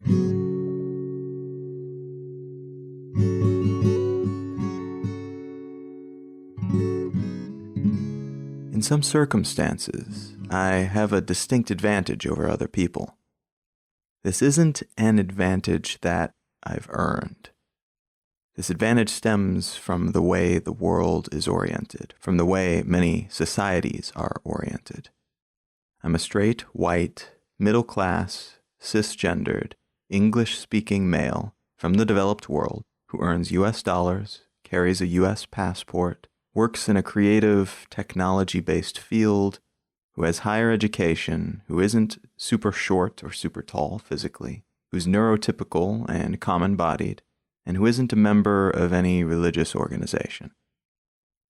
In some circumstances, I have a distinct advantage over other people. This isn't an advantage that I've earned. This advantage stems from the way the world is oriented, from the way many societies are oriented. I'm a straight, white, middle-class, cisgendered, English-speaking male from the developed world who earns US dollars, carries a US passport, works in a creative, technology-based field, who has higher education, who isn't super short or super tall physically, who's neurotypical and common-bodied, and who isn't a member of any religious organization.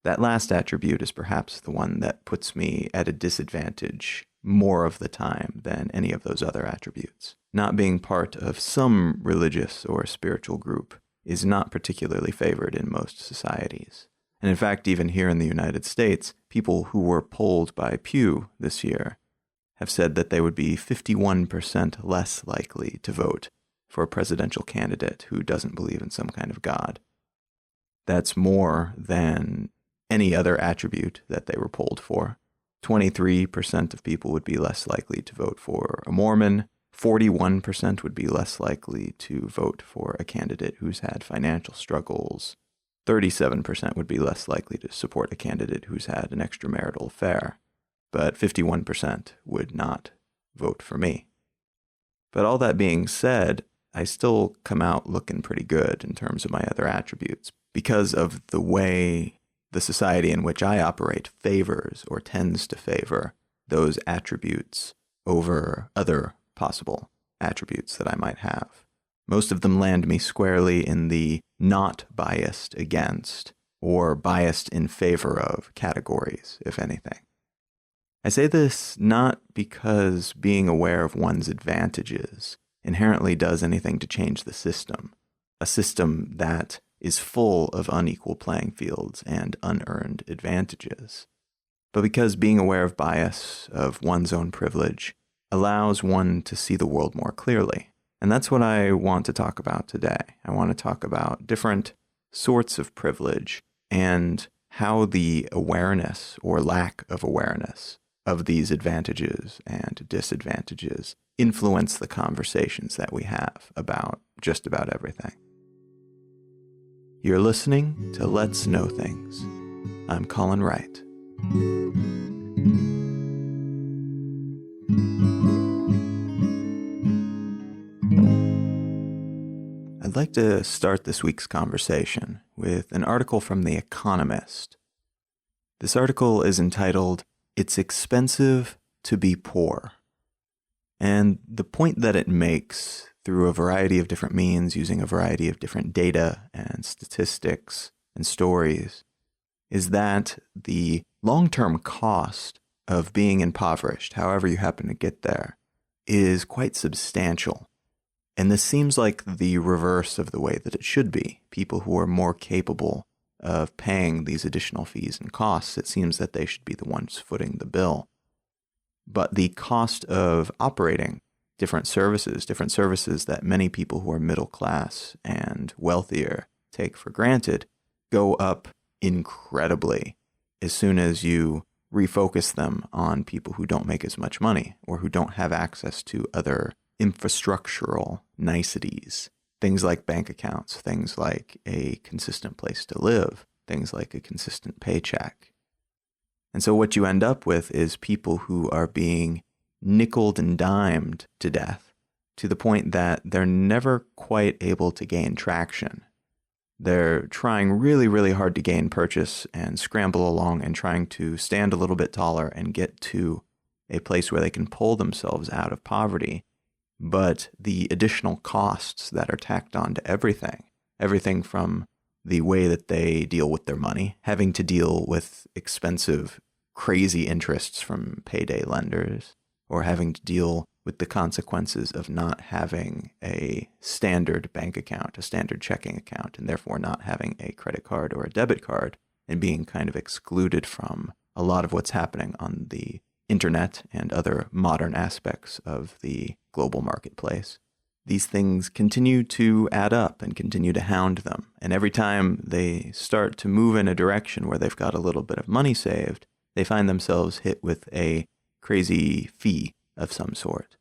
That last attribute is perhaps the one that puts me at a disadvantage more of the time than any of those other attributes. Not being part of some religious or spiritual group is not particularly favored in most societies. And in fact, even here in the United States, people who were polled by Pew this year have said that they would be 51% less likely to vote for a presidential candidate who doesn't believe in some kind of God. That's more than any other attribute that they were polled for. 23% of people would be less likely to vote for a Mormon. 41% would be less likely to vote for a candidate who's had financial struggles. 37% would be less likely to support a candidate who's had an extramarital affair, but 51% would not vote for me. But all that being said, I still come out looking pretty good in terms of my other attributes because of the way the society in which I operate favors or tends to favor those attributes over other possible attributes that I might have. Most of them land me squarely in the not biased against or biased in favor of categories, if anything. I say this not because being aware of one's advantages inherently does anything to change the system, a system that is full of unequal playing fields and unearned advantages, but because being aware of bias, of one's own privilege, allows one to see the world more clearly. And that's what I want to talk about today. I want to talk about different sorts of privilege and how the awareness or lack of awareness of these advantages and disadvantages influence the conversations that we have about just about everything. You're listening to Let's Know Things. I'm Colin Wright. I'd like to start this week's conversation with an article from The Economist. This article is entitled, "It's Expensive to Be Poor." And the point that it makes through a variety of different means, using a variety of different data and statistics and stories, is that the long-term cost of being impoverished, however you happen to get there, is quite substantial. And this seems like the reverse of the way that it should be. People who are more capable of paying these additional fees and costs, it seems that they should be the ones footing the bill. But the cost of operating different services that many people who are middle class and wealthier take for granted, go up incredibly as soon as you refocus them on people who don't make as much money or who don't have access to other infrastructural niceties, things like bank accounts, things like a consistent place to live, things like a consistent paycheck. And so what you end up with is people who are being nickeled and dimed to death to the point that they're never quite able to gain traction. They're trying really, really hard to gain purchase and scramble along and trying to stand a little bit taller and get to a place where they can pull themselves out of poverty. But the additional costs that are tacked on to everything from the way that they deal with their money, having to deal with expensive, crazy interests from payday lenders, or having to deal with the consequences of not having a standard bank account, a standard checking account, and therefore not having a credit card or a debit card, and being kind of excluded from a lot of what's happening on the internet and other modern aspects of the global marketplace. these things continue to add up and continue to hound them. And every time they start to move in a direction where they've got a little bit of money saved, they find themselves hit with a crazy fee of some sort.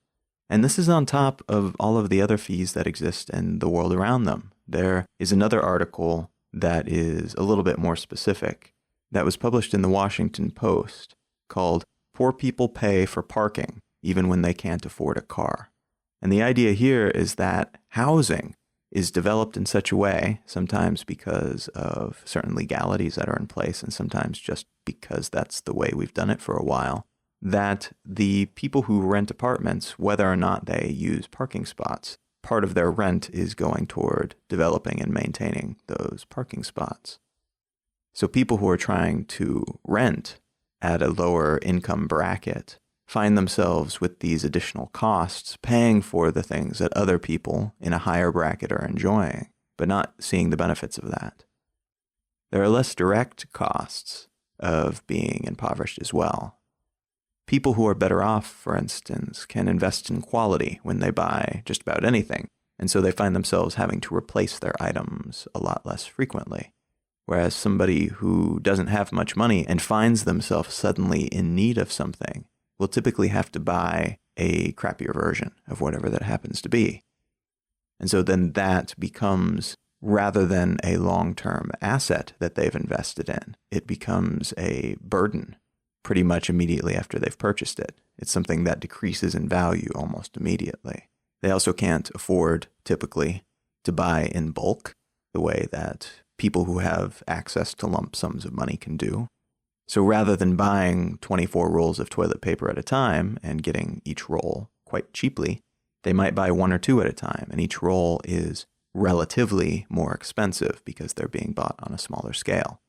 And this is on top of all of the other fees that exist in the world around them. There is another article that is a little bit more specific that was published in the Washington Post called "Poor People Pay for Parking Even When They Can't Afford a Car." And the idea here is that housing is developed in such a way, sometimes because of certain legalities that are in place, and sometimes just because that's the way we've done it for a while, that the people who rent apartments, whether or not they use parking spots, part of their rent is going toward developing and maintaining those parking spots. So people who are trying to rent at a lower income bracket find themselves with these additional costs, paying for the things that other people in a higher bracket are enjoying, but not seeing the benefits of that. There are less direct costs of being impoverished as well. People who are better off, for instance, can invest in quality when they buy just about anything, and so they find themselves having to replace their items a lot less frequently. Whereas somebody who doesn't have much money and finds themselves suddenly in need of something will typically have to buy a crappier version of whatever that happens to be. And so then that becomes, rather than a long-term asset that they've invested in, it becomes a burden pretty much immediately after they've purchased it. It's something that decreases in value almost immediately. They also can't afford, typically, to buy in bulk the way that people who have access to lump sums of money can do. So rather than buying 24 rolls of toilet paper at a time and getting each roll quite cheaply, they might buy one or two at a time, and each roll is relatively more expensive because they're being bought on a smaller scale.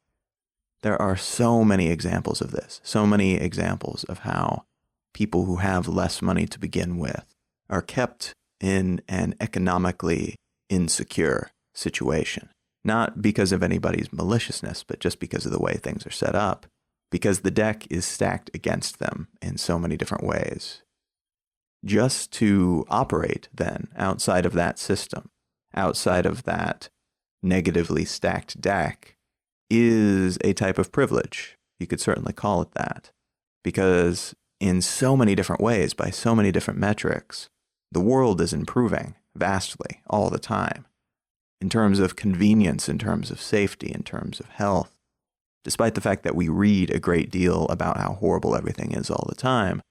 There are so many examples of this, so many examples of how people who have less money to begin with are kept in an economically insecure situation. Not because of anybody's maliciousness, but just because of the way things are set up, because the deck is stacked against them in so many different ways. Just to operate, then, outside of that system, outside of that negatively stacked deck, is a type of privilege. You could certainly call it that. Because in so many different ways, by so many different metrics, the world is improving vastly all the time. In terms of convenience, in terms of safety, in terms of health. Despite the fact that we read a great deal about how horrible everything is all the time,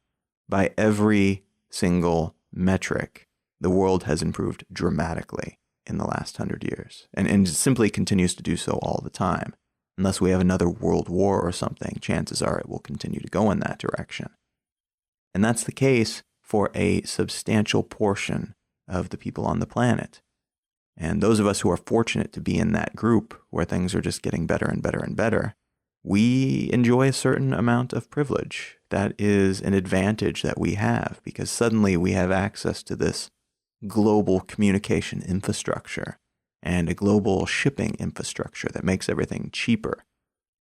by every single metric, the world has improved dramatically in the last 100 years, and simply continues to do so all the time. Unless we have another world war or something, chances are it will continue to go in that direction. And that's the case for a substantial portion of the people on the planet. And those of us who are fortunate to be in that group where things are just getting better and better and better, we enjoy a certain amount of privilege. That is an advantage that we have because suddenly we have access to this global communication infrastructure and a global shipping infrastructure that makes everything cheaper.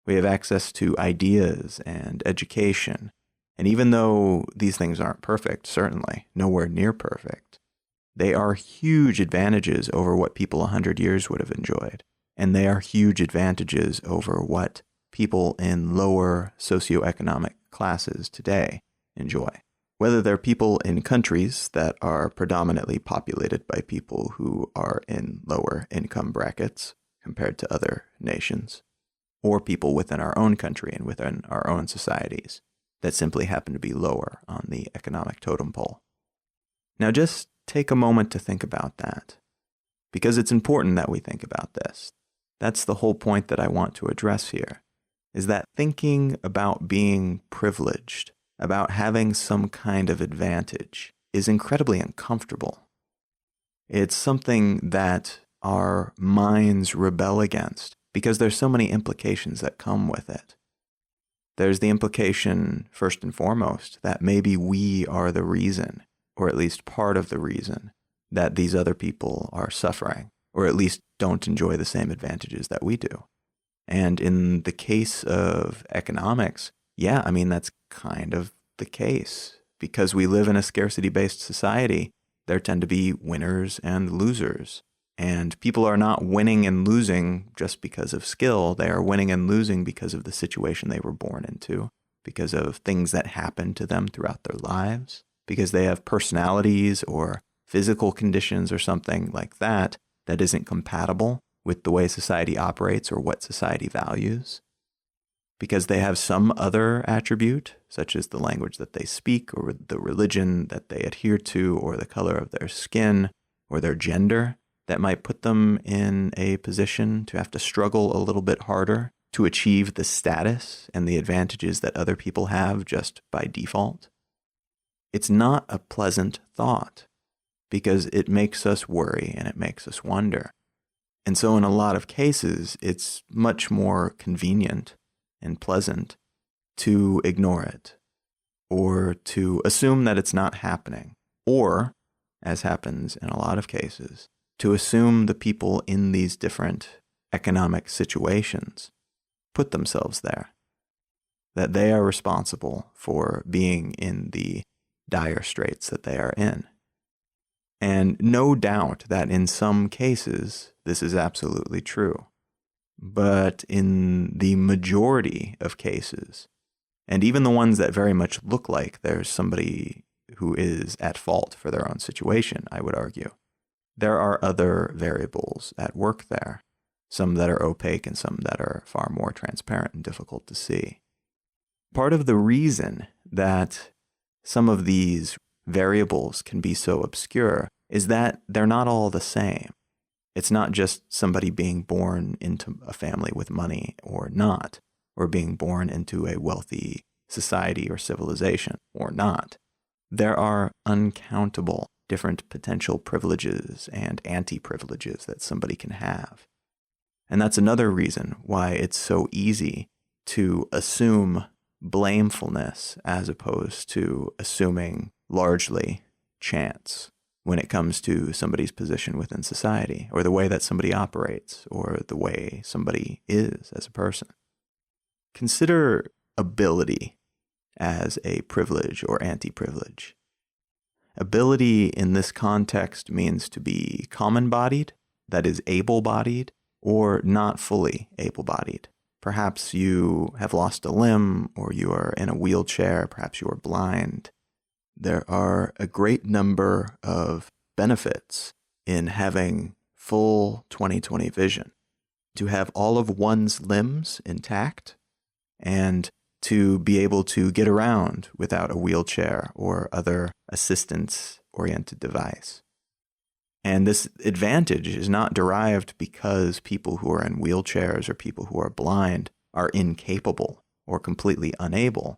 We have access to ideas and education. And even though these things aren't perfect, certainly nowhere near perfect, they are huge advantages over what people 100 years would have enjoyed. And they are huge advantages over what people in lower socioeconomic classes today enjoy. Whether they're people in countries that are predominantly populated by people who are in lower income brackets compared to other nations, or people within our own country and within our own societies that simply happen to be lower on the economic totem pole. Now just take a moment to think about that, because it's important that we think about this. That's the whole point that I want to address here, is that thinking about being privileged, about having some kind of advantage, is incredibly uncomfortable. It's something that our minds rebel against because there's so many implications that come with it. There's the implication, first and foremost, that maybe we are the reason, or at least part of the reason, that these other people are suffering, or at least don't enjoy the same advantages that we do. And in the case of economics, yeah, I mean, that's kind of the case. Because we live in a scarcity-based society, there tend to be winners and losers. And people are not winning and losing just because of skill. They are winning and losing because of the situation they were born into, because of things that happen to them throughout their lives, because they have personalities or physical conditions or something like that that isn't compatible with the way society operates or what society values, because they have some other attribute, such as the language that they speak or the religion that they adhere to or the color of their skin or their gender, that might put them in a position to have to struggle a little bit harder to achieve the status and the advantages that other people have just by default. It's not a pleasant thought because it makes us worry and it makes us wonder. And so in a lot of cases, it's much more convenient and pleasant to ignore it or to assume that it's not happening, or, as happens in a lot of cases, to assume the people in these different economic situations put themselves there, that they are responsible for being in the dire straits that they are in. And no doubt that in some cases, this is absolutely true. But in the majority of cases, and even the ones that very much look like there's somebody who is at fault for their own situation, I would argue, there are other variables at work there, some that are opaque and some that are far more transparent and difficult to see. Part of the reason that some of these variables can be so obscure is that they're not all the same. It's not just somebody being born into a family with money or not, or being born into a wealthy society or civilization or not. There are uncountable different potential privileges and anti-privileges that somebody can have. And that's another reason why it's so easy to assume blamefulness as opposed to assuming largely chance when it comes to somebody's position within society, or the way that somebody operates, or the way somebody is as a person. Consider ability as a privilege or anti-privilege. Ability in this context means to be common-bodied, that is able-bodied, or not fully able-bodied. Perhaps you have lost a limb, or you are in a wheelchair, perhaps you are blind. There are a great number of benefits in having full 20/20 vision. To have all of one's limbs intact and to be able to get around without a wheelchair or other assistance-oriented device. And this advantage is not derived because people who are in wheelchairs or people who are blind are incapable or completely unable.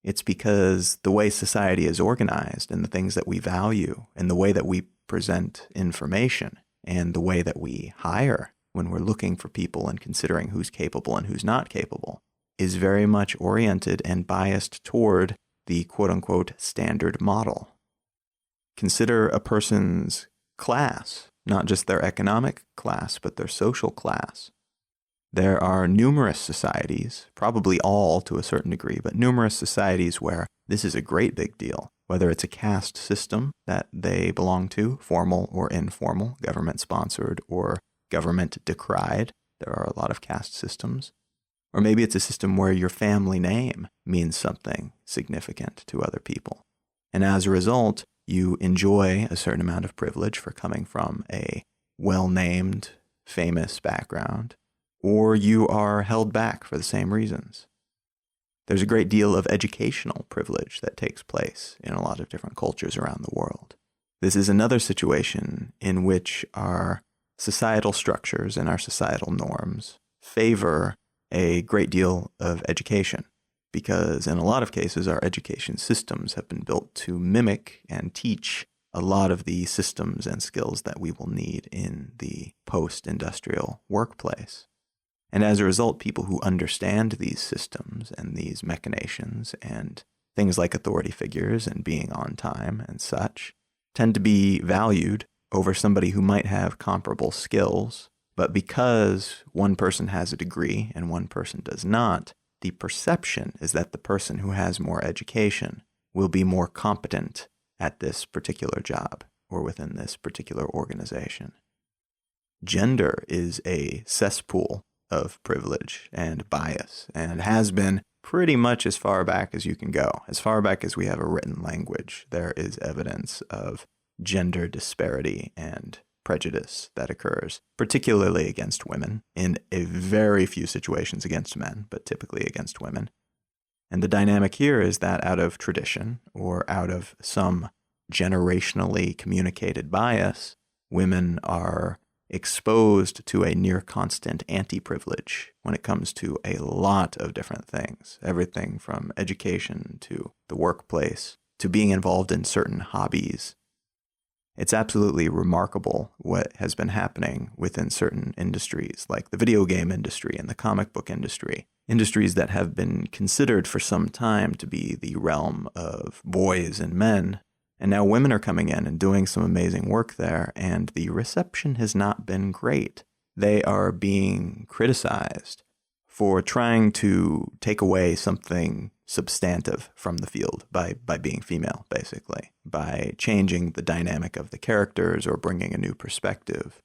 It's because the way society is organized and the things that we value and the way that we present information and the way that we hire when we're looking for people and considering who's capable and who's not capable is very much oriented and biased toward the quote-unquote standard model. Consider a person's class, not just their economic class, but their social class. There are numerous societies, probably all to a certain degree, but numerous societies where this is a great big deal, whether it's a caste system that they belong to, formal or informal, government-sponsored or government-decried. There are a lot of caste systems. Or maybe it's a system where your family name means something significant to other people. And as a result, you enjoy a certain amount of privilege for coming from a well-named, famous background, or you are held back for the same reasons. There's a great deal of educational privilege that takes place in a lot of different cultures around the world. This is another situation in which our societal structures and our societal norms favor a great deal of education, because in a lot of cases, our education systems have been built to mimic and teach a lot of the systems and skills that we will need in the post-industrial workplace. And as a result, people who understand these systems and these machinations and things like authority figures and being on time and such tend to be valued over somebody who might have comparable skills. But because one person has a degree and one person does not, the perception is that the person who has more education will be more competent at this particular job. or within this particular organization. Gender is a cesspool of privilege and bias, and has been pretty much as far back as you can go. As far back as we have a written language, there is evidence of gender disparity and prejudice that occurs, particularly against women, in a very few situations against men, but typically against women. And the dynamic here is that out of tradition, or out of some generationally communicated bias, women are exposed to a near constant anti-privilege when it comes to a lot of different things. Everything from education to the workplace to being involved in certain hobbies. It's absolutely remarkable what has been happening within certain industries, like the video game industry and the comic book industry, industries that have been considered for some time to be the realm of boys and men. And now women are coming in and doing some amazing work there, and the reception has not been great. They are being criticized for trying to take away something substantive from the field by being female, basically, by changing the dynamic of the characters or bringing a new perspective.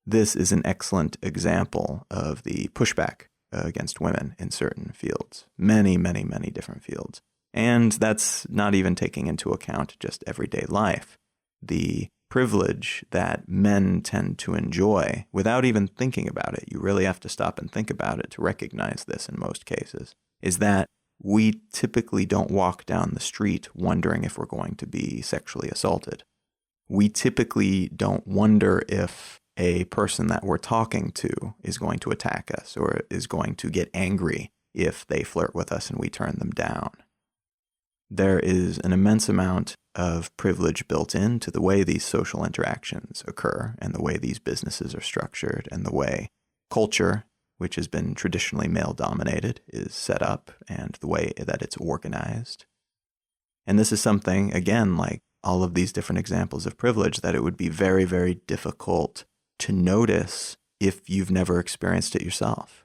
This is an excellent example of the pushback against women in certain fields, many, many, many different fields. And that's not even taking into account just everyday life. The privilege that men tend to enjoy without even thinking about it, you really have to stop and think about it to recognize this in most cases, is that we typically don't walk down the street wondering if we're going to be sexually assaulted. We typically don't wonder if a person that we're talking to is going to attack us or is going to get angry if they flirt with us and we turn them down. There is an immense amount of privilege built into the way these social interactions occur and the way these businesses are structured and the way culture, which has been traditionally male-dominated, is set up and the way that it's organized. And this is something, again, like all of these different examples of privilege, that it would be very, very difficult to notice if you've never experienced it yourself.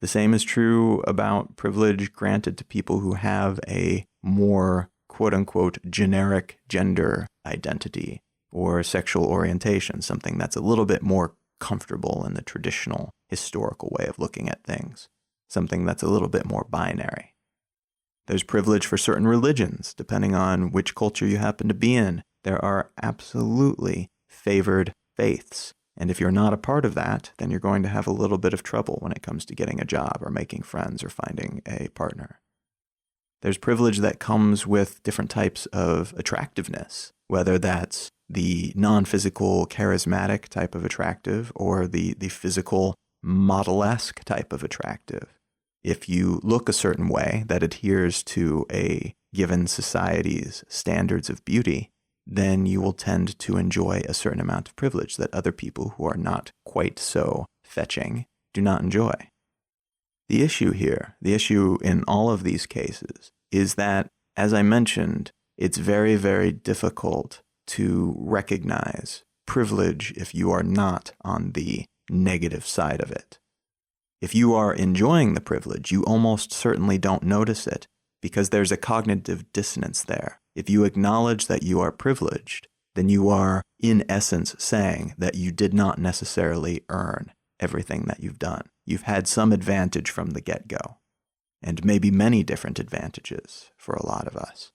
The same is true about privilege granted to people who have a more quote-unquote generic gender identity or sexual orientation, something that's a little bit more comfortable in the traditional historical way of looking at things, something that's a little bit more binary. There's privilege for certain religions, depending on which culture you happen to be in. There are absolutely favored faiths. And if you're not a part of that, then you're going to have a little bit of trouble when it comes to getting a job or making friends or finding a partner. There's privilege that comes with different types of attractiveness, whether that's the non-physical charismatic type of attractive or the physical model-esque type of attractive. If you look a certain way that adheres to a given society's standards of beauty, then you will tend to enjoy a certain amount of privilege that other people who are not quite so fetching do not enjoy. The issue here, the issue in all of these cases, is that, as I mentioned, it's very, very difficult to recognize privilege if you are not on the negative side of it. If you are enjoying the privilege, you almost certainly don't notice it because there's a cognitive dissonance there. If you acknowledge that you are privileged, then you are, in essence, saying that you did not necessarily earn everything that you've done. You've had some advantage from the get-go, and maybe many different advantages for a lot of us.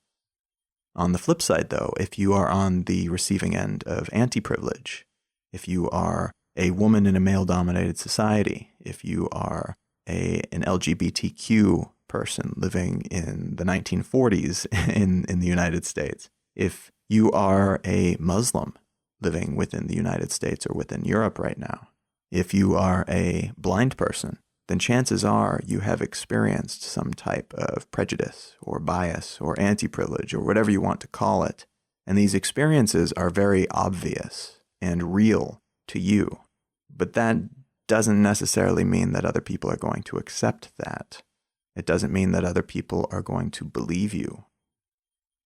On the flip side, though, if you are on the receiving end of anti-privilege, if you are a woman in a male-dominated society, if you are an LGBTQ person living in the 1940s in the United States, if you are a Muslim living within the United States or within Europe right now, if you are a blind person, then chances are you have experienced some type of prejudice or bias or anti-privilege or whatever you want to call it. And these experiences are very obvious and real to you. But that doesn't necessarily mean that other people are going to accept that. It doesn't mean that other people are going to believe you.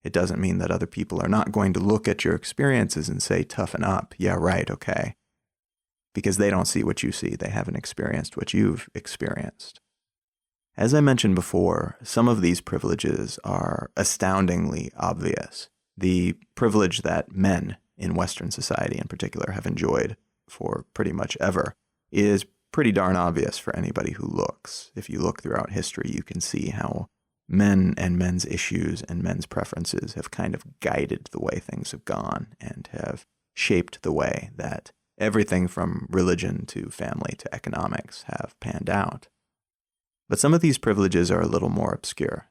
It doesn't mean that other people are not going to look at your experiences and say, toughen up, yeah, right, okay. Because they don't see what you see. They haven't experienced what you've experienced. As I mentioned before, some of these privileges are astoundingly obvious. The privilege that men in Western society in particular have enjoyed for pretty much ever is pretty darn obvious for anybody who looks. If you look throughout history, you can see how men and men's issues and men's preferences have kind of guided the way things have gone and have shaped the way that everything from religion to family to economics have panned out. But some of these privileges are a little more obscure.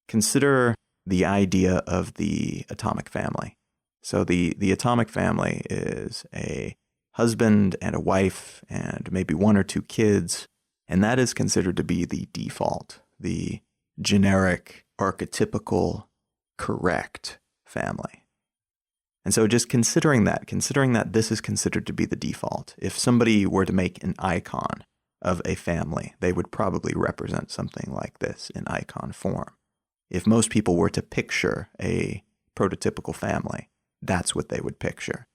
Consider the idea of the atomic family. So the atomic family is a husband and a wife and maybe one or two kids, and that is considered to be the default, the generic, archetypical, correct family. And so just considering that this is considered to be the default, if somebody were to make an icon of a family, they would probably represent something like this in icon form. If most people were to picture a prototypical family, that's what they would picture.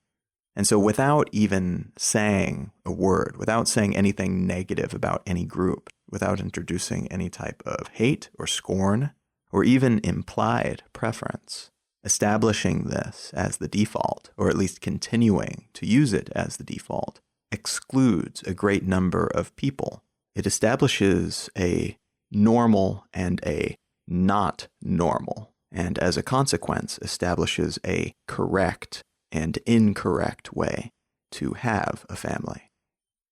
And so without even saying a word, without saying anything negative about any group, without introducing any type of hate or scorn, or even implied preference, establishing this as the default, or at least continuing to use it as the default, excludes a great number of people. It establishes a normal and a not normal, and as a consequence establishes a correct and incorrect way to have a family.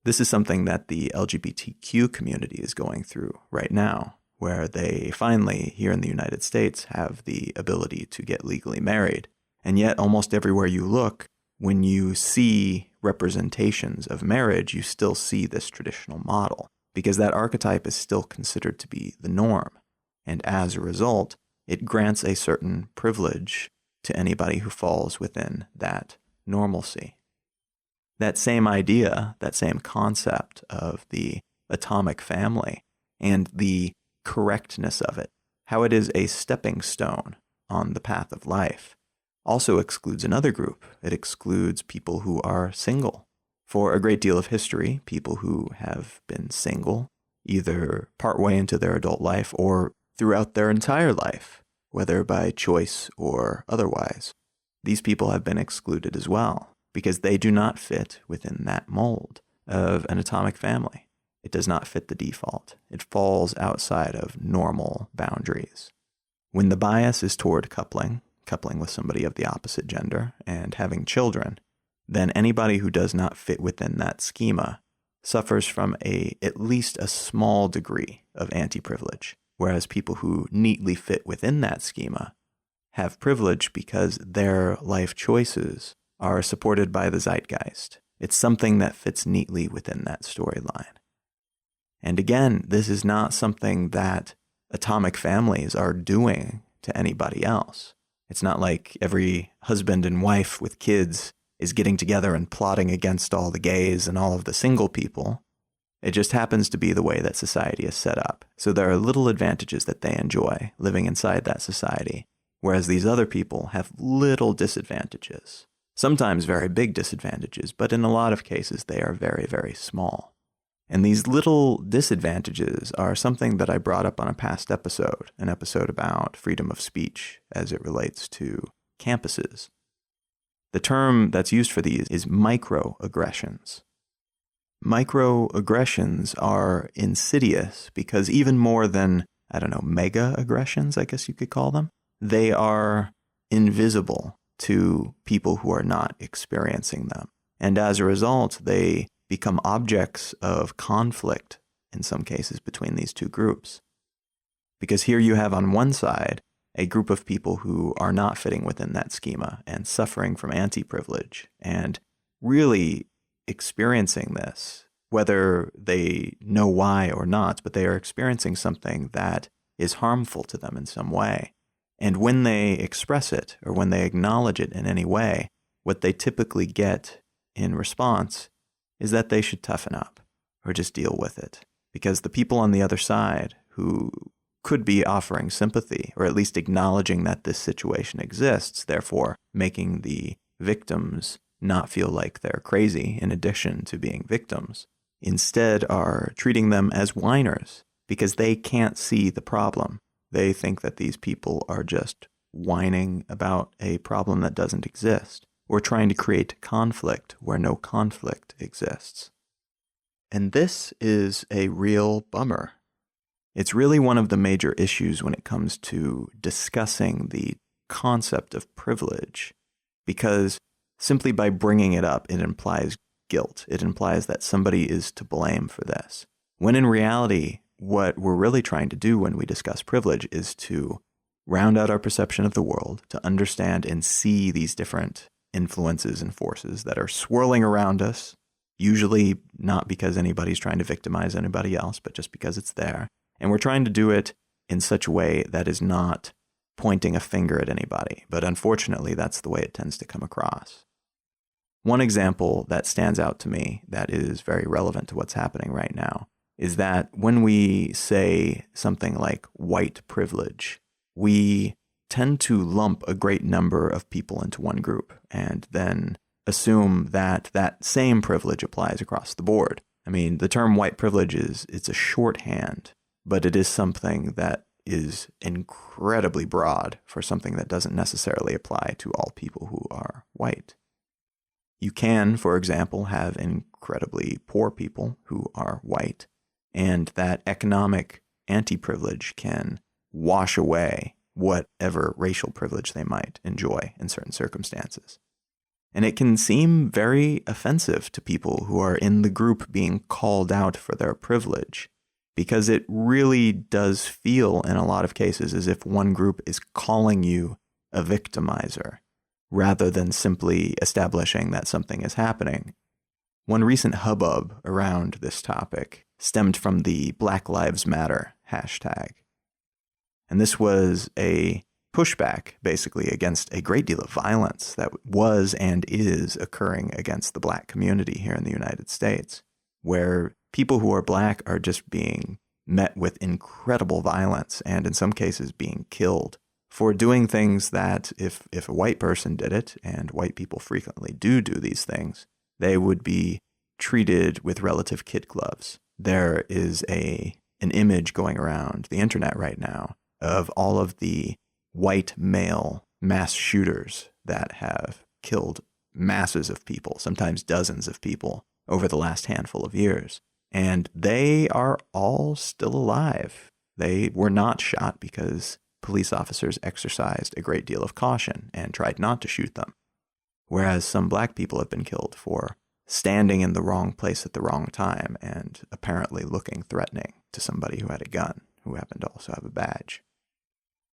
This is something that the LGBTQ community is going through right now, where they finally, here in the United States, have the ability to get legally married. And yet, almost everywhere you look, when you see representations of marriage, you still see this traditional model, because that archetype is still considered to be the norm. And as a result, it grants a certain privilege to anybody who falls within that normalcy. That same idea, that same concept of the atomic family and the correctness of it, how it is a stepping stone on the path of life, also excludes another group. It excludes people who are single. For a great deal of history, people who have been single, either partway into their adult life or throughout their entire life, whether by choice or otherwise, these people have been excluded as well, because they do not fit within that mold of an atomic family. It does not fit the default. It falls outside of normal boundaries. When the bias is toward coupling with somebody of the opposite gender, and having children, then anybody who does not fit within that schema suffers from at least a small degree of anti-privilege, whereas people who neatly fit within that schema have privilege because their life choices are supported by the zeitgeist. It's something that fits neatly within that storyline. And again, this is not something that atomic families are doing to anybody else. It's not like every husband and wife with kids is getting together and plotting against all the gays and all of the single people. It just happens to be the way that society is set up. So there are little advantages that they enjoy living inside that society, whereas these other people have little disadvantages. Sometimes very big disadvantages, but in a lot of cases they are very, very small. And these little disadvantages are something that I brought up on a past episode, an episode about freedom of speech as it relates to campuses. The term that's used for these is microaggressions. Microaggressions are insidious because even more than, mega aggressions, I guess you could call them, they are invisible to people who are not experiencing them. And as a result, they become objects of conflict in some cases between these two groups. Because here you have on one side a group of people who are not fitting within that schema and suffering from anti-privilege and really experiencing this, whether they know why or not, but they are experiencing something that is harmful to them in some way. And when they express it or when they acknowledge it in any way, what they typically get in response is that they should toughen up or just deal with it. Because the people on the other side who could be offering sympathy or at least acknowledging that this situation exists, therefore making the victims not feel like they're crazy in addition to being victims, instead are treating them as whiners because they can't see the problem. They think that these people are just whining about a problem that doesn't exist. or trying to create conflict where no conflict exists. And this is a real bummer. It's really one of the major issues when it comes to discussing the concept of privilege, because simply by bringing it up, it implies guilt. It implies that somebody is to blame for this. When in reality, what we're really trying to do when we discuss privilege is to round out our perception of the world, to understand and see these different influences and forces that are swirling around us, usually not because anybody's trying to victimize anybody else, but just because it's there. And we're trying to do it in such a way that is not pointing a finger at anybody. But unfortunately, that's the way it tends to come across. One example that stands out to me that is very relevant to what's happening right now is that when we say something like white privilege, we tend to lump a great number of people into one group and then assume that that same privilege applies across the board. I mean, the term white privilege it's a shorthand, but it is something that is incredibly broad for something that doesn't necessarily apply to all people who are white. You can, for example, have incredibly poor people who are white, and that economic anti-privilege can wash away whatever racial privilege they might enjoy in certain circumstances. And it can seem very offensive to people who are in the group being called out for their privilege, because it really does feel in a lot of cases as if one group is calling you a victimizer, rather than simply establishing that something is happening. One recent hubbub around this topic stemmed from the Black Lives Matter hashtag. And this was a pushback, basically, against a great deal of violence that was and is occurring against the Black community here in the United States, where people who are Black are just being met with incredible violence and in some cases being killed for doing things that if a white person did it, and white people frequently do these things, they would be treated with relative kid gloves. There is an image going around the internet right now of all of the white male mass shooters that have killed masses of people, sometimes dozens of people, over the last handful of years. And they are all still alive. They were not shot because police officers exercised a great deal of caution and tried not to shoot them. Whereas some Black people have been killed for standing in the wrong place at the wrong time and apparently looking threatening to somebody who had a gun, who happened to also have a badge.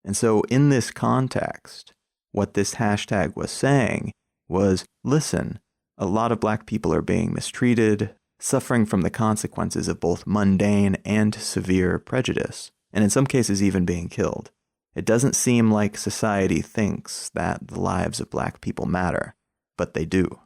And so in this context, what this hashtag was saying was, listen, a lot of Black people are being mistreated, suffering from the consequences of both mundane and severe prejudice, and in some cases even being killed. It doesn't seem like society thinks that the lives of Black people matter, but they do.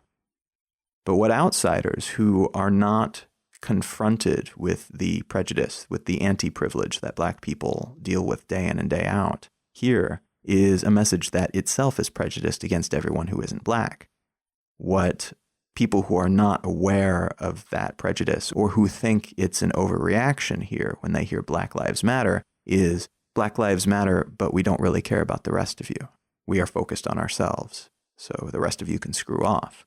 But what outsiders who are not confronted with the prejudice, with the anti-privilege that Black people deal with day in and day out, here is a message that itself is prejudiced against everyone who isn't Black. What people who are not aware of that prejudice, or who think it's an overreaction here when they hear Black Lives Matter, is Black Lives Matter, but we don't really care about the rest of you. We are focused on ourselves, so the rest of you can screw off.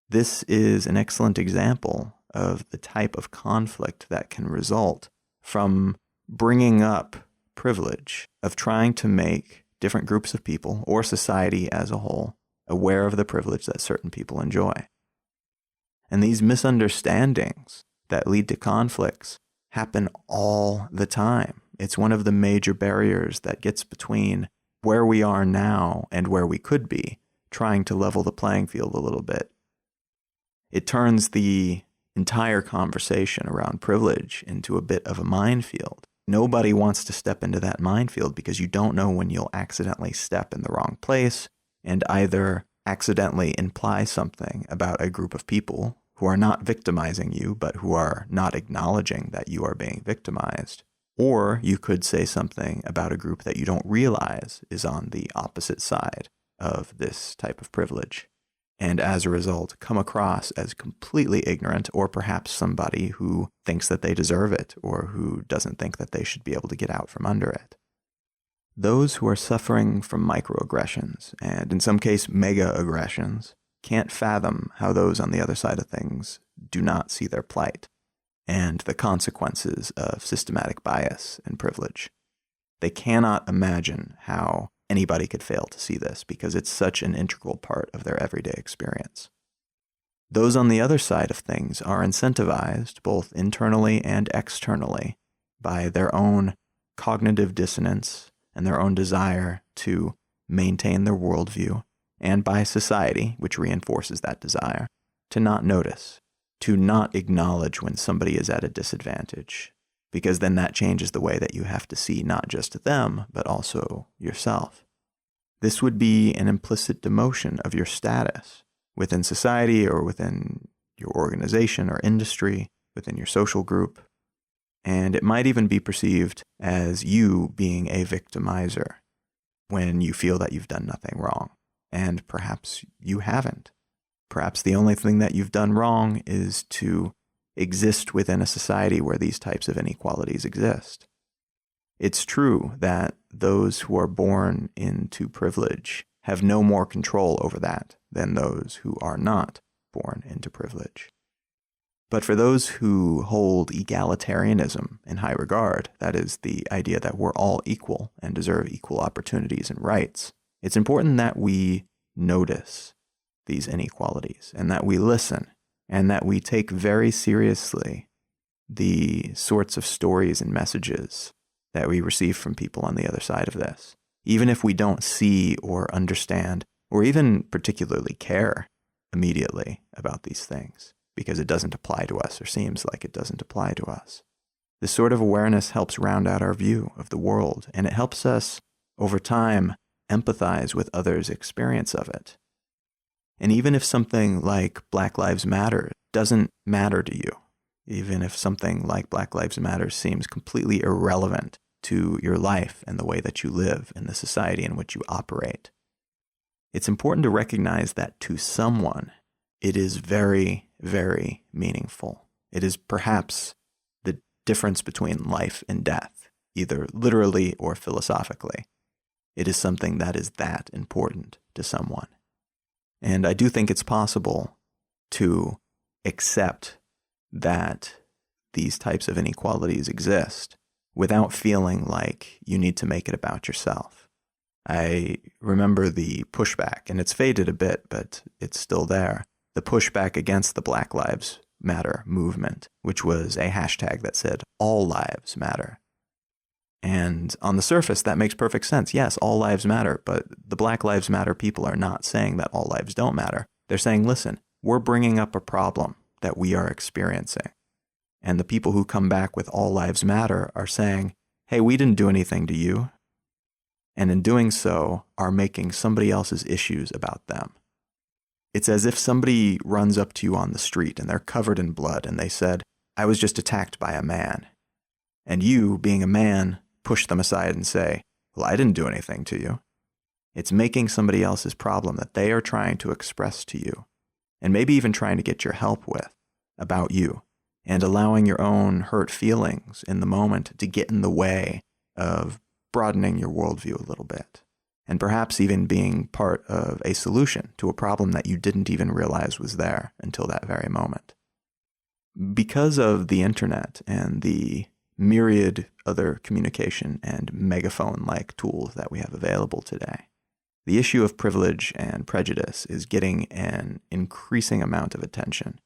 This is an excellent example of the type of conflict that can result from bringing up privilege, of trying to make different groups of people, or society as a whole, aware of the privilege that certain people enjoy. And these misunderstandings that lead to conflicts happen all the time. It's one of the major barriers that gets between where we are now and where we could be, trying to level the playing field a little bit. It turns the entire conversation around privilege into a bit of a minefield. Nobody wants to step into that minefield because you don't know when you'll accidentally step in the wrong place and either accidentally imply something about a group of people who are not victimizing you, but who are not acknowledging that you are being victimized. Or you could say something about a group that you don't realize is on the opposite side of this type of privilege, and as a result come across as completely ignorant, or perhaps somebody who thinks that they deserve it, or who doesn't think that they should be able to get out from under it. Those who are suffering from microaggressions, and in some case mega-aggressions, can't fathom how those on the other side of things do not see their plight and the consequences of systematic bias and privilege. They cannot imagine how anybody could fail to see this because it's such an integral part of their everyday experience. Those on the other side of things are incentivized, both internally and externally, by their own cognitive dissonance and their own desire to maintain their worldview, and by society, which reinforces that desire, to not notice, to not acknowledge when somebody is at a disadvantage, because then that changes the way that you have to see not just them, but also yourself. This would be an implicit demotion of your status within society or within your organization or industry, within your social group. And it might even be perceived as you being a victimizer when you feel that you've done nothing wrong. And perhaps you haven't. Perhaps the only thing that you've done wrong is to exist within a society where these types of inequalities exist. It's true that those who are born into privilege have no more control over that than those who are not born into privilege. But for those who hold egalitarianism in high regard, that is, the idea that we're all equal and deserve equal opportunities and rights, it's important that we notice these inequalities and that we listen and that we take very seriously the sorts of stories and messages that we receive from people on the other side of this, even if we don't see or understand or even particularly care immediately about these things, because it doesn't apply to us or seems like it doesn't apply to us. This sort of awareness helps round out our view of the world, and it helps us, over time, empathize with others' experience of it. And even if something like Black Lives Matter doesn't matter to you, even if something like Black Lives Matter seems completely irrelevant to your life and the way that you live in the society in which you operate, it's important to recognize that to someone, it is very, very meaningful. It is perhaps the difference between life and death, either literally or philosophically. It is something that is that important to someone. And I do think it's possible to accept that these types of inequalities exist without feeling like you need to make it about yourself. I remember the pushback, and it's faded a bit, but it's still there. The pushback against the Black Lives Matter movement, which was a hashtag that said, all lives matter. And on the surface, that makes perfect sense. Yes, all lives matter, but the Black Lives Matter people are not saying that all lives don't matter. They're saying, listen, we're bringing up a problem that we are experiencing. And the people who come back with all lives matter are saying, hey, we didn't do anything to you. And in doing so, are making somebody else's issues about them. It's as if somebody runs up to you on the street and they're covered in blood and they said, I was just attacked by a man. And you, being a man, push them aside and say, well, I didn't do anything to you. It's making somebody else's problem that they are trying to express to you, and maybe even trying to get your help with, about you, and allowing your own hurt feelings in the moment to get in the way of broadening your worldview a little bit, and perhaps even being part of a solution to a problem that you didn't even realize was there until that very moment. Because of the internet and the myriad other communication and megaphone-like tools that we have available today, the issue of privilege and prejudice is getting an increasing amount of attention.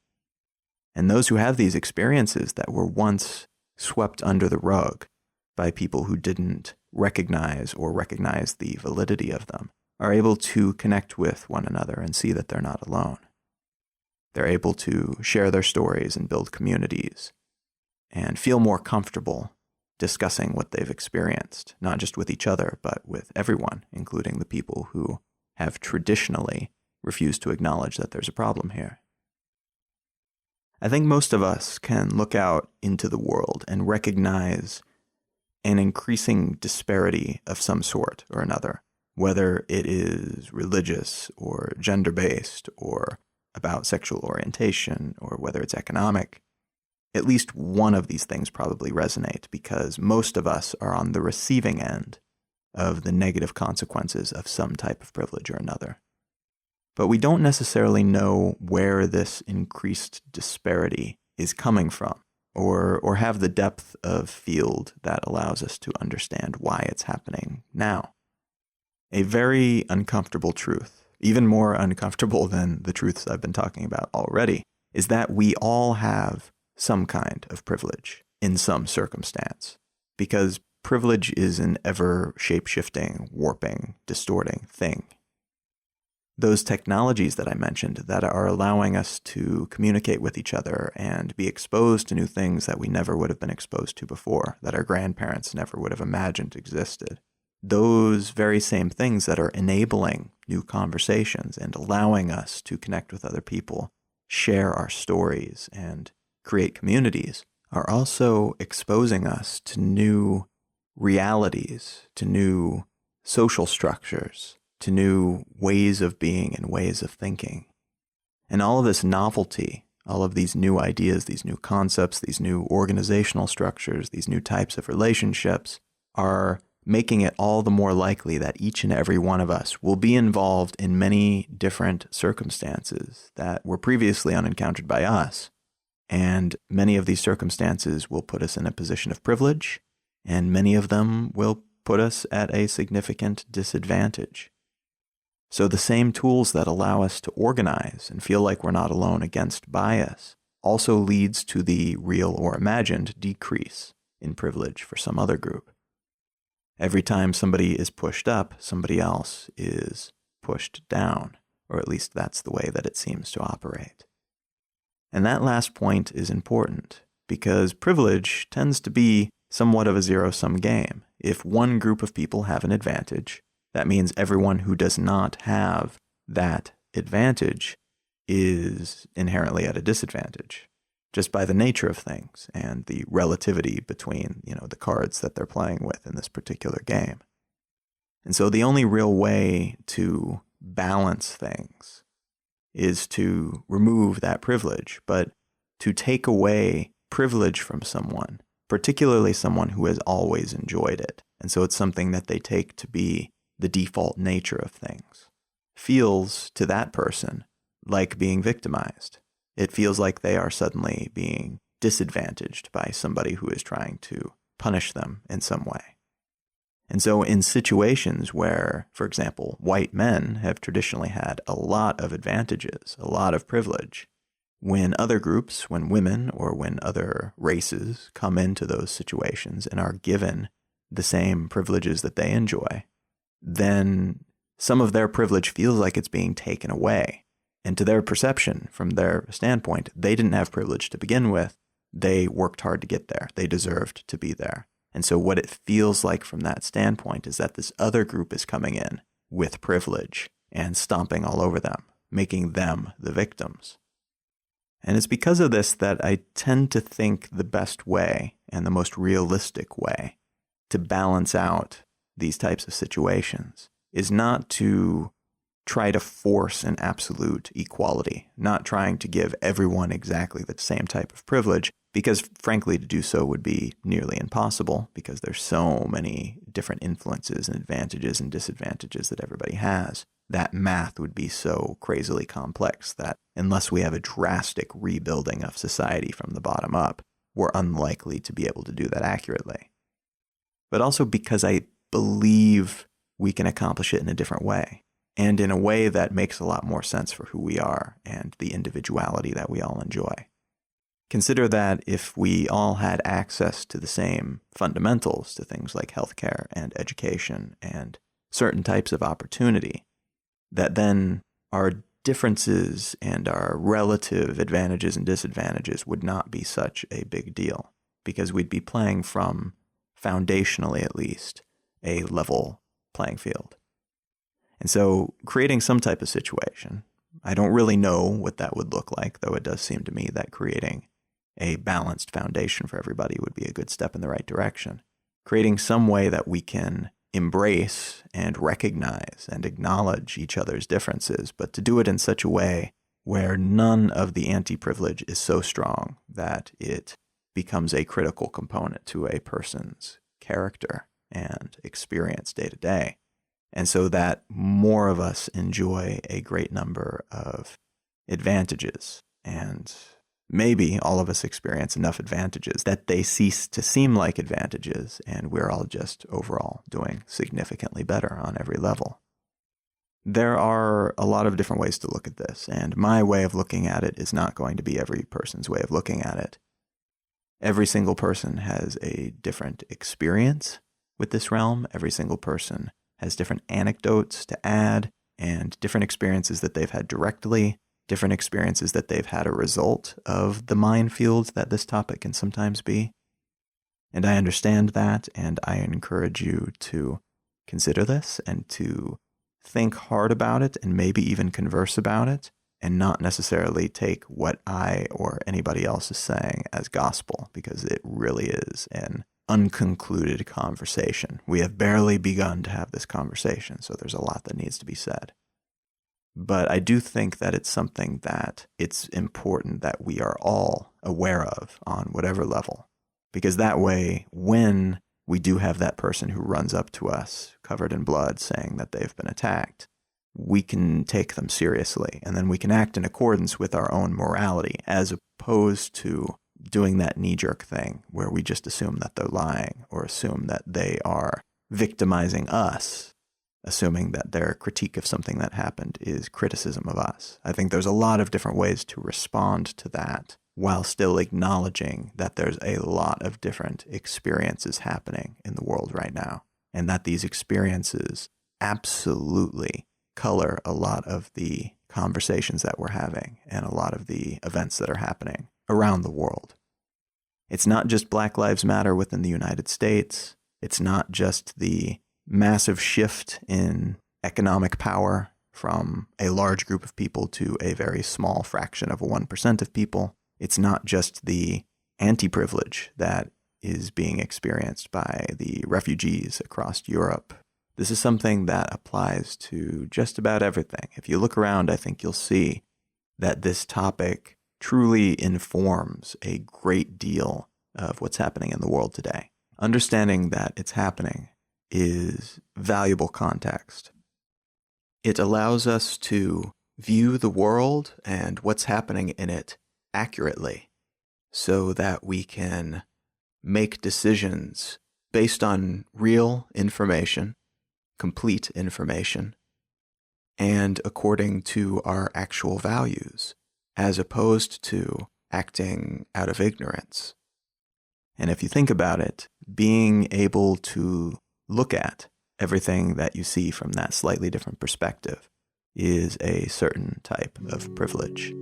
And those who have these experiences that were once swept under the rug by people who didn't recognize the validity of them are able to connect with one another and see that they're not alone. They're able to share their stories and build communities and feel more comfortable discussing what they've experienced, not just with each other, but with everyone, including the people who have traditionally refused to acknowledge that there's a problem here. I think most of us can look out into the world and recognize an increasing disparity of some sort or another, whether it is religious or gender-based or about sexual orientation or whether it's economic. At least one of these things probably resonate because most of us are on the receiving end of the negative consequences of some type of privilege or another. But we don't necessarily know where this increased disparity is coming from, or have the depth of field that allows us to understand why it's happening now. A very uncomfortable truth, even more uncomfortable than the truths I've been talking about already, is that we all have some kind of privilege in some circumstance, because privilege is an ever shape-shifting, warping, distorting thing. Those technologies that I mentioned that are allowing us to communicate with each other and be exposed to new things that we never would have been exposed to before, that our grandparents never would have imagined existed. Those very same things that are enabling new conversations and allowing us to connect with other people, share our stories, and create communities are also exposing us to new realities, to new social structures, to new ways of being and ways of thinking. And all of this novelty, all of these new ideas, these new concepts, these new organizational structures, these new types of relationships are making it all the more likely that each and every one of us will be involved in many different circumstances that were previously unencountered by us. And many of these circumstances will put us in a position of privilege, and many of them will put us at a significant disadvantage. So the same tools that allow us to organize and feel like we're not alone against bias also leads to the real or imagined decrease in privilege for some other group. Every time somebody is pushed up, somebody else is pushed down, or at least that's the way that it seems to operate. And that last point is important because privilege tends to be somewhat of a zero-sum game. If one group of people have an advantage, that means everyone who does not have that advantage is inherently at a disadvantage, just by the nature of things and the relativity between, the cards that they're playing with in this particular game. And so the only real way to balance things is to remove that privilege, but to take away privilege from someone, particularly someone who has always enjoyed it. And so it's something that they take to be the default nature of things, feels to that person like being victimized. It feels like they are suddenly being disadvantaged by somebody who is trying to punish them in some way. And so in situations where, for example, white men have traditionally had a lot of advantages, a lot of privilege, when other groups, when women or when other races come into those situations and are given the same privileges that they enjoy, then some of their privilege feels like it's being taken away. And to their perception, from their standpoint, they didn't have privilege to begin with. They worked hard to get there. They deserved to be there. And so what it feels like from that standpoint is that this other group is coming in with privilege and stomping all over them, making them the victims. And it's because of this that I tend to think the best way and the most realistic way to balance out these types of situations is not to try to force an absolute equality, not trying to give everyone exactly the same type of privilege, because frankly, to do so would be nearly impossible because there's so many different influences and advantages and disadvantages that everybody has. That math would be so crazily complex that unless we have a drastic rebuilding of society from the bottom up, we're unlikely to be able to do that accurately. But also because I believe we can accomplish it in a different way, and in a way that makes a lot more sense for who we are and the individuality that we all enjoy. Consider that if we all had access to the same fundamentals to things like healthcare and education and certain types of opportunity, that then our differences and our relative advantages and disadvantages would not be such a big deal, because we'd be playing from, foundationally at least, a level playing field. And so creating some type of situation, I don't really know what that would look like, though it does seem to me that creating a balanced foundation for everybody would be a good step in the right direction. Creating some way that we can embrace and recognize and acknowledge each other's differences, but to do it in such a way where none of the anti-privilege is so strong that it becomes a critical component to a person's character and experience day to day. And so that more of us enjoy a great number of advantages, and maybe all of us experience enough advantages that they cease to seem like advantages, and we're all just overall doing significantly better on every level. There are a lot of different ways to look at this, and my way of looking at it is not going to be every person's way of looking at it. Every single person has a different experience with this realm. Every single person has different anecdotes to add, and different experiences that they've had directly, different experiences that they've had a result of the minefields that this topic can sometimes be. And I understand that, and I encourage you to consider this and to think hard about it and maybe even converse about it, and not necessarily take what I or anybody else is saying as gospel, because it really is an unconcluded conversation. We have barely begun to have this conversation, so there's a lot that needs to be said. But I do think that it's something that it's important that we are all aware of on whatever level, because that way, when we do have that person who runs up to us covered in blood saying that they've been attacked, we can take them seriously, and then we can act in accordance with our own morality, as opposed to doing that knee-jerk thing where we just assume that they're lying, or assume that they are victimizing us, assuming that their critique of something that happened is criticism of us. I think there's a lot of different ways to respond to that, while still acknowledging that there's a lot of different experiences happening in the world right now, and that these experiences absolutely color a lot of the conversations that we're having and a lot of the events that are happening around the world. It's not just Black Lives Matter within the United States. It's not just the massive shift in economic power from a large group of people to a very small fraction of 1% of people. It's not just the anti-privilege that is being experienced by the refugees across Europe. This is something that applies to just about everything. If you look around, I think you'll see that this topic truly informs a great deal of what's happening in the world today. Understanding that it's happening is valuable context. It allows us to view the world and what's happening in it accurately, so that we can make decisions based on real information, complete information, and according to our actual values, as opposed to acting out of ignorance. And if you think about it, being able to look at everything that you see from that slightly different perspective is a certain type of privilege.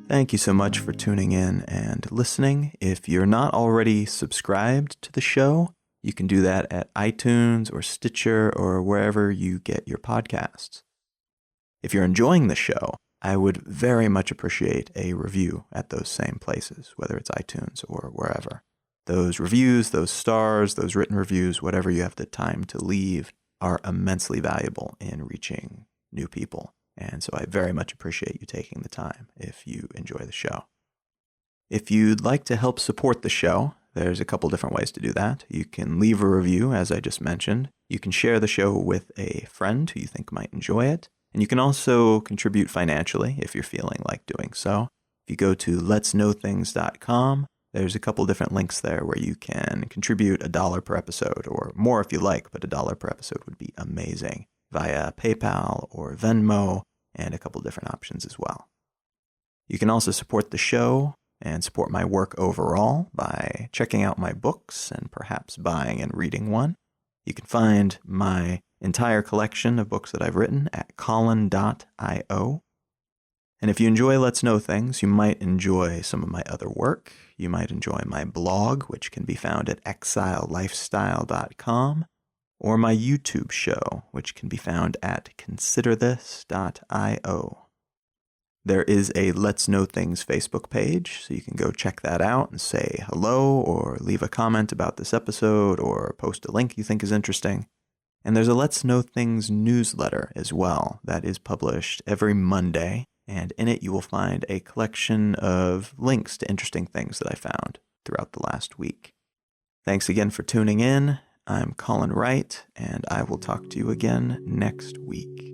Thank you so much for tuning in and listening. If you're not already subscribed to the show, you can do that at iTunes or Stitcher or wherever you get your podcasts. If you're enjoying the show, I would very much appreciate a review at those same places, whether it's iTunes or wherever. Those reviews, those stars, those written reviews, whatever you have the time to leave, are immensely valuable in reaching new people. And so I very much appreciate you taking the time if you enjoy the show. If you'd like to help support the show, there's a couple different ways to do that. You can leave a review, as I just mentioned. You can share the show with a friend who you think might enjoy it. And you can also contribute financially if you're feeling like doing so. If you go to letsknowthings.com, there's a couple different links there where you can contribute $1 per episode, or more if you like, but $1 per episode would be amazing, via PayPal or Venmo, and a couple different options as well. You can also support the show and support my work overall by checking out my books and perhaps buying and reading one. You can find my entire collection of books that I've written at colin.io. And if you enjoy Let's Know Things, you might enjoy some of my other work. You might enjoy my blog, which can be found at exilelifestyle.com, or my YouTube show, which can be found at considerthis.io. There is a Let's Know Things Facebook page, so you can go check that out and say hello, or leave a comment about this episode, or post a link you think is interesting. And there's a Let's Know Things newsletter as well that is published every Monday. And in it, you will find a collection of links to interesting things that I found throughout the last week. Thanks again for tuning in. I'm Colin Wright, and I will talk to you again next week.